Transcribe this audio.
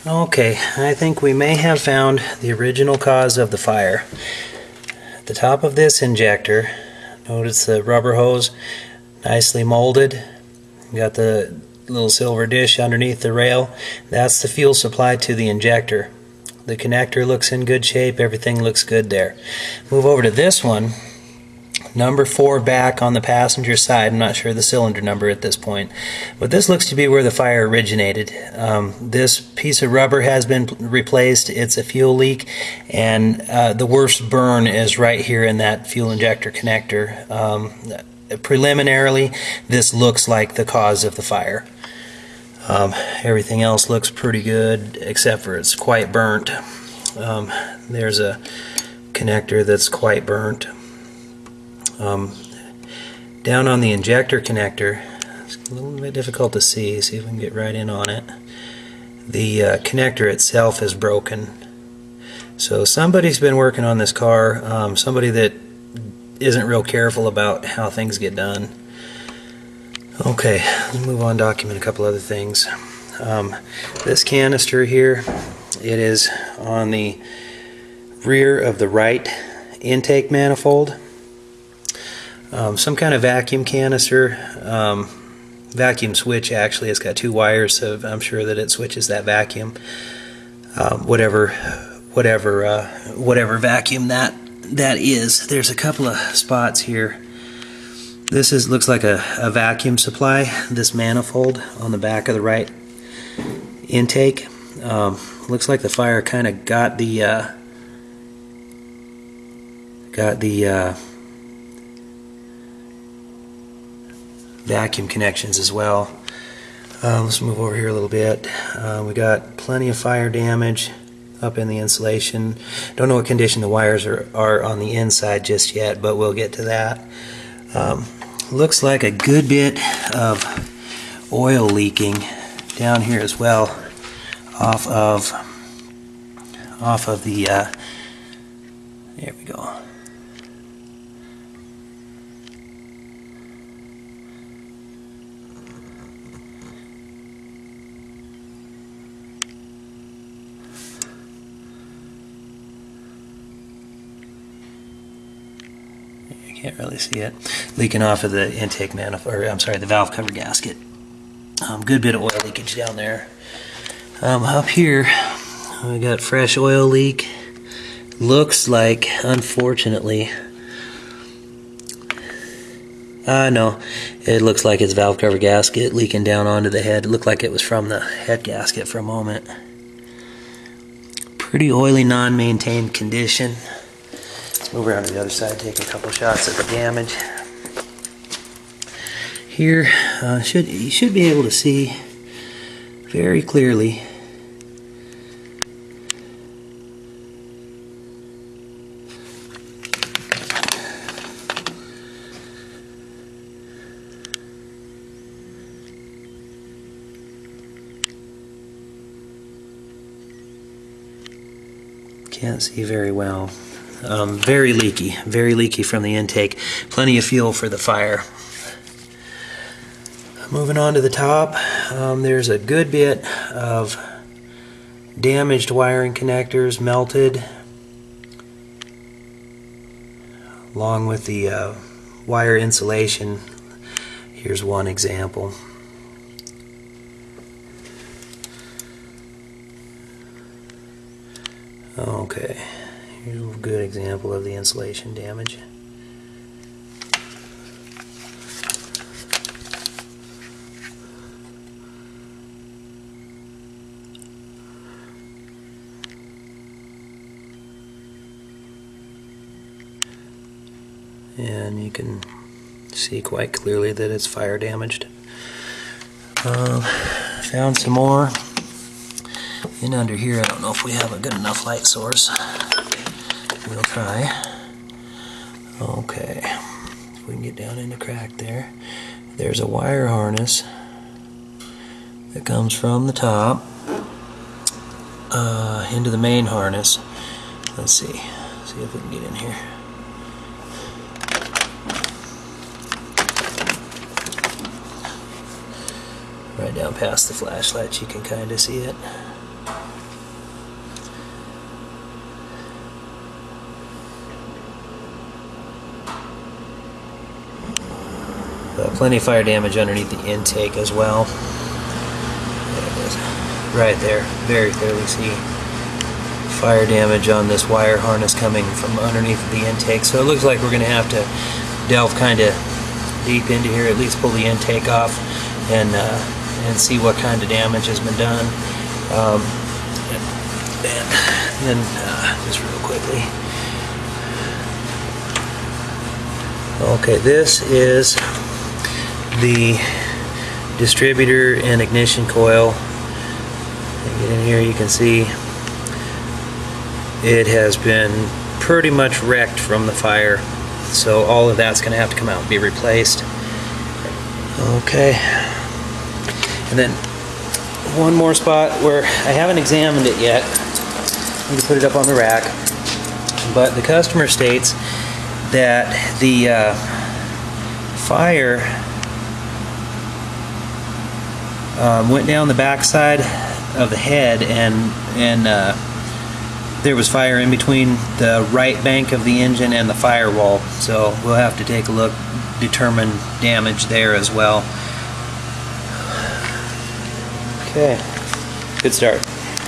Okay, I think we may have found the original cause of the fire. At the top of this injector, notice the rubber hose, nicely molded. You got the little silver dish underneath the rail. That's the fuel supply to the injector. The connector looks in good shape, everything looks good there. Move over to this one, number 4 back on the passenger side. I'm not sure the cylinder number at this point, but this looks to be where the fire originated. This piece of rubber has been replaced. It's a fuel leak, and the worst burn is right here in that fuel injector connector. Preliminarily, this looks like the cause of the fire. Everything else looks pretty good except for it's quite burnt. There's a connector that's quite burnt. Down on the injector connector, it's a little bit difficult to see. See if we can get right in on it. The connector itself is broken. So somebody's been working on this car, somebody that isn't real careful about how things get done. Okay, let's move on, document a couple other things. This canister here, it is on the rear of the right intake manifold. Some kind of vacuum canister, vacuum switch actually. It's got 2 wires, so I'm sure that it switches that vacuum. Whatever vacuum that is. There's a couple of spots here. This looks like a vacuum supply. This manifold on the back of the right intake. Looks like the fire kind of got the vacuum connections as well. Let's move over here a little bit. We got plenty of fire damage up in the insulation. Don't know what condition the wires are on the inside just yet, but we'll get to that. Looks like a good bit of oil leaking down here as well, off of the there we go. Can't really see it. Leaking off of the intake manifold, or I'm sorry, the valve cover gasket. Good bit of oil leakage down there. Up here, we got fresh oil leak. Looks like, unfortunately, no, it looks like it's valve cover gasket leaking down onto the head. It looked like it was from the head gasket for a moment. Pretty oily, non-maintained condition. Let's move around to the other side, take a couple shots at the damage. Here, you should be able to see very clearly. Can't see very well. Very leaky from the intake. Plenty of fuel for the fire. Moving on to the top, there's a good bit of damaged wiring connectors, melted, along with the wire insulation. Here's one example. Okay, here's a good example of the insulation damage. And you can see quite clearly that it's fire damaged. Found some more in under here. I don't know if we have a good enough light source. We'll try. Okay, if we can get down in the crack there. There's a wire harness that comes from the top into the main harness. Let's see if we can get in here. Right down past the flashlight, you can kind of see it. Plenty of fire damage underneath the intake as well. There it is. Right there. Very clearly see fire damage on this wire harness coming from underneath the intake. So it looks like we're going to have to delve kind of deep into here, at least pull the intake off and see what kind of damage has been done. And then just real quickly. Okay, this is the distributor and ignition coil. Get in here, you can see it has been pretty much wrecked from the fire, so all of that's going to have to come out and be replaced. Okay, and then one more spot where I haven't examined it yet. You can put it up on the rack, but the customer states that the fire went down the backside of the head, and there was fire in between the right bank of the engine and the firewall. So we'll have to take a look, determine damage there as well. Okay, good start.